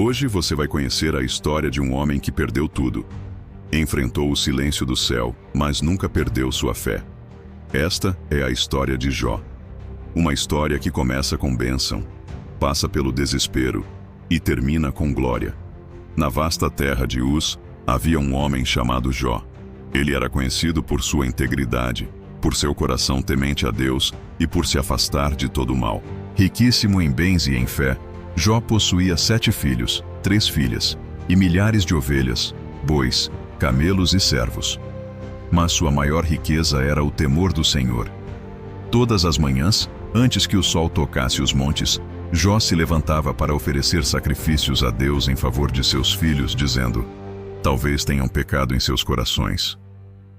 Hoje você vai conhecer a história de um homem que perdeu tudo. Enfrentou o silêncio do céu, mas nunca perdeu sua fé. Esta é a história de Jó. Uma história que começa com bênção, passa pelo desespero e termina com glória. Na vasta terra de Uz, havia um homem chamado Jó. Ele era conhecido por sua integridade, por seu coração temente a Deus e por se afastar de todo o mal. Riquíssimo em bens e em fé, Jó possuía 7 filhos, 3 filhas, e milhares de ovelhas, bois, camelos e servos. Mas sua maior riqueza era o temor do Senhor. Todas as manhãs, antes que o sol tocasse os montes, Jó se levantava para oferecer sacrifícios a Deus em favor de seus filhos, dizendo: talvez tenham pecado em seus corações.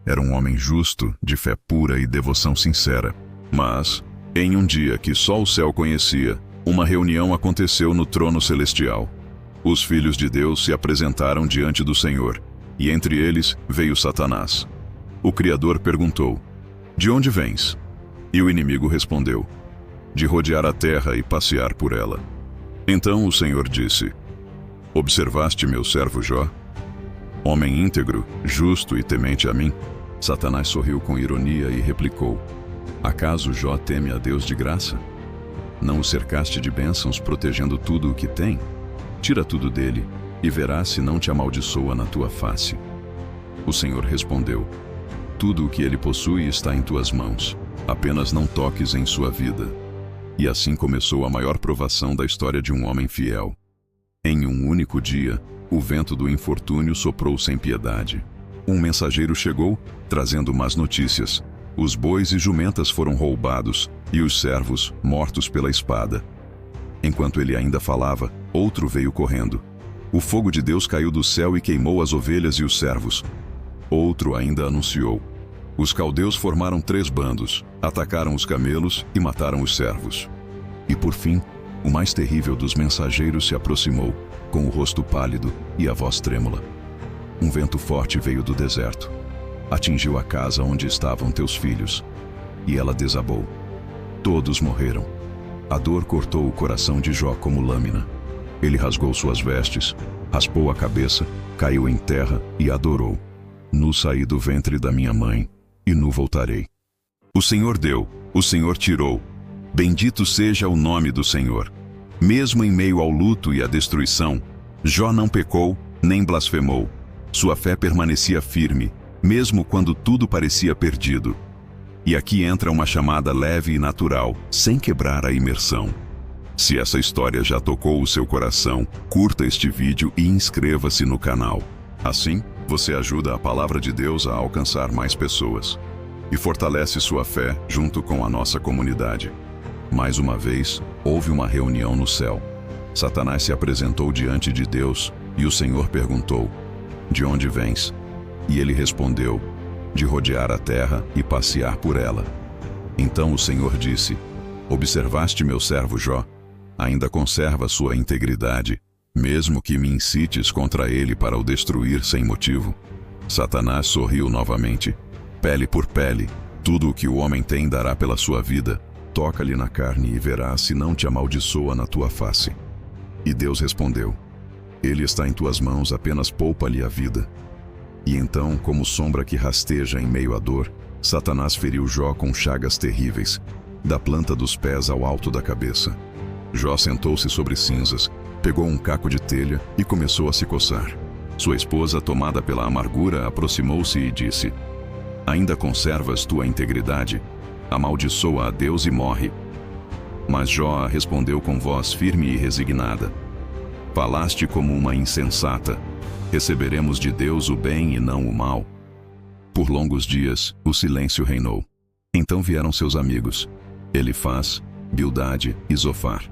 Era um homem justo, de fé pura e devoção sincera. Mas, em um dia que só o céu conhecia, uma reunião aconteceu no trono celestial. Os filhos de Deus se apresentaram diante do Senhor, e entre eles veio Satanás. O Criador perguntou: de onde vens? E o inimigo respondeu: de rodear a terra e passear por ela. Então o Senhor disse: observaste meu servo Jó? Homem íntegro, justo e temente a mim? Satanás sorriu com ironia e replicou: acaso Jó teme a Deus de graça? Não o cercaste de bênçãos, protegendo tudo o que tem? Tira tudo dele, e verás se não te amaldiçoa na tua face. O Senhor respondeu: tudo o que ele possui está em tuas mãos, apenas não toques em sua vida. E assim começou a maior provação da história de um homem fiel. Em um único dia, o vento do infortúnio soprou sem piedade. Um mensageiro chegou, trazendo más notícias. Os bois e jumentas foram roubados, e os servos mortos pela espada. Enquanto ele ainda falava, outro veio correndo. O fogo de Deus caiu do céu e queimou as ovelhas e os servos. Outro ainda anunciou: os caldeus formaram 3 bandos, atacaram os camelos e mataram os servos. E por fim, o mais terrível dos mensageiros se aproximou, com o rosto pálido e a voz trêmula. Um vento forte veio do deserto. Atingiu a casa onde estavam teus filhos, e ela desabou. Todos morreram. A dor cortou o coração de Jó como lâmina. Ele rasgou suas vestes, raspou a cabeça, caiu em terra e adorou: nu saí do ventre da minha mãe, e nu voltarei. O Senhor deu, o Senhor tirou. Bendito seja o nome do Senhor. Mesmo em meio ao luto e à destruição, Jó não pecou, nem blasfemou. Sua fé permanecia firme, mesmo quando tudo parecia perdido. E aqui entra uma chamada leve e natural, sem quebrar a imersão. Se essa história já tocou o seu coração, curta este vídeo e inscreva-se no canal. Assim, você ajuda a palavra de Deus a alcançar mais pessoas e fortalece sua fé junto com a nossa comunidade. Mais uma vez, houve uma reunião no céu. Satanás se apresentou diante de Deus e o Senhor perguntou: de onde vens? E ele respondeu: de rodear a terra e passear por ela. Então o Senhor disse: observaste meu servo Jó? Ainda conserva sua integridade, mesmo que me incites contra ele para o destruir sem motivo. Satanás sorriu novamente: pele por pele, tudo o que o homem tem dará pela sua vida. Toca-lhe na carne e verás se não te amaldiçoa na tua face. E Deus respondeu: ele está em tuas mãos, apenas poupa-lhe a vida. E então, como sombra que rasteja em meio à dor, Satanás feriu Jó com chagas terríveis, da planta dos pés ao alto da cabeça. Jó sentou-se sobre cinzas, pegou um caco de telha e começou a se coçar. Sua esposa, tomada pela amargura, aproximou-se e disse: ainda conservas tua integridade? Amaldiçoa a Deus e morre. Mas Jó respondeu com voz firme e resignada: falaste como uma insensata. Receberemos de Deus o bem e não o mal. Por longos dias, o silêncio reinou. Então vieram seus amigos, Elifaz, Bildade e Zofar.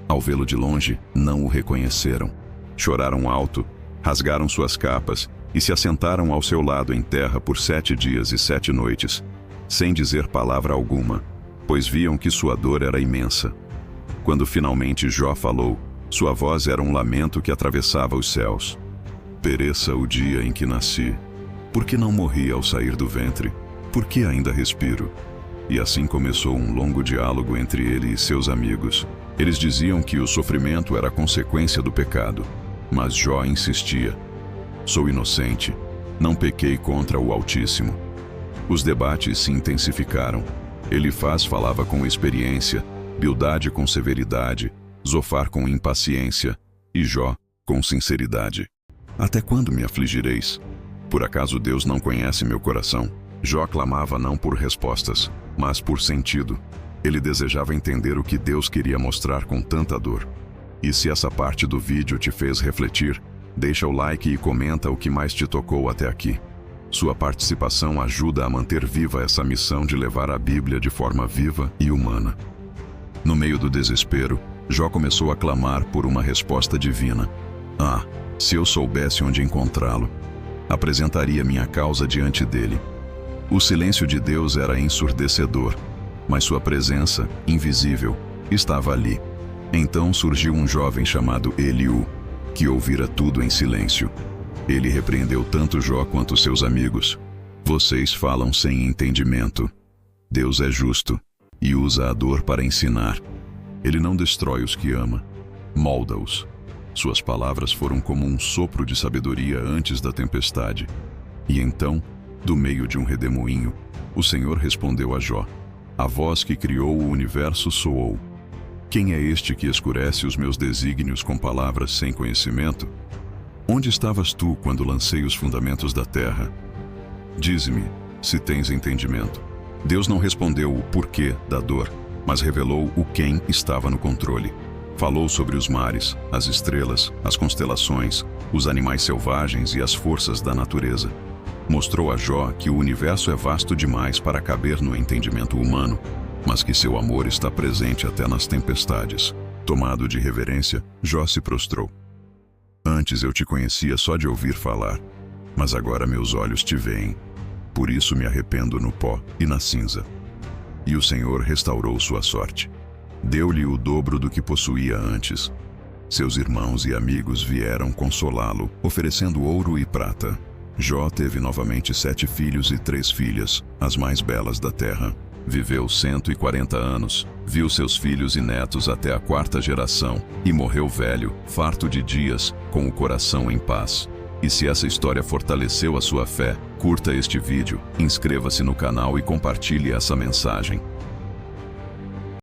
Ao vê-lo de longe, não o reconheceram. Choraram alto, rasgaram suas capas e se assentaram ao seu lado em terra por 7 dias e 7 noites, sem dizer palavra alguma, pois viam que sua dor era imensa. Quando finalmente Jó falou, sua voz era um lamento que atravessava os céus: pereça o dia em que nasci. Por que não morri ao sair do ventre? Por que ainda respiro? E assim começou um longo diálogo entre ele e seus amigos. Eles diziam que o sofrimento era consequência do pecado, mas Jó insistia: sou inocente, não pequei contra o Altíssimo. Os debates se intensificaram. Elifaz falava com experiência, Bildade com severidade, Zofar com impaciência e Jó com sinceridade. Até quando me afligireis? Por acaso Deus não conhece meu coração? Jó clamava não por respostas, mas por sentido. Ele desejava entender o que Deus queria mostrar com tanta dor. E se essa parte do vídeo te fez refletir, deixa o like e comenta o que mais te tocou até aqui. Sua participação ajuda a manter viva essa missão de levar a Bíblia de forma viva e humana. No meio do desespero, Jó começou a clamar por uma resposta divina. Ah, se eu soubesse onde encontrá-lo, apresentaria minha causa diante dele. O silêncio de Deus era ensurdecedor, mas sua presença, invisível, estava ali. Então surgiu um jovem chamado Eliú, que ouvira tudo em silêncio. Ele repreendeu tanto Jó quanto seus amigos. Vocês falam sem entendimento. Deus é justo e usa a dor para ensinar. Ele não destrói os que ama, molda-os. Suas palavras foram como um sopro de sabedoria antes da tempestade. E então, do meio de um redemoinho, o Senhor respondeu a Jó: a voz que criou o universo soou. Quem é este que escurece os meus desígnios com palavras sem conhecimento? Onde estavas tu quando lancei os fundamentos da terra? Dize-me, se tens entendimento. Deus não respondeu o porquê da dor, mas revelou o quem estava no controle. Falou sobre os mares, as estrelas, as constelações, os animais selvagens e as forças da natureza. Mostrou a Jó que o universo é vasto demais para caber no entendimento humano, mas que seu amor está presente até nas tempestades. Tomado de reverência, Jó se prostrou. Antes eu te conhecia só de ouvir falar, mas agora meus olhos te veem. Por isso me arrependo no pó e na cinza. E o Senhor restaurou sua sorte. Deu-lhe o dobro do que possuía antes. Seus irmãos e amigos vieram consolá-lo, oferecendo ouro e prata. Jó teve novamente 7 filhos e 3 filhas, as mais belas da terra. Viveu 140 anos, viu seus filhos e netos até a 4ª geração, e morreu velho, farto de dias, com o coração em paz. E se essa história fortaleceu a sua fé, curta este vídeo, inscreva-se no canal e compartilhe essa mensagem.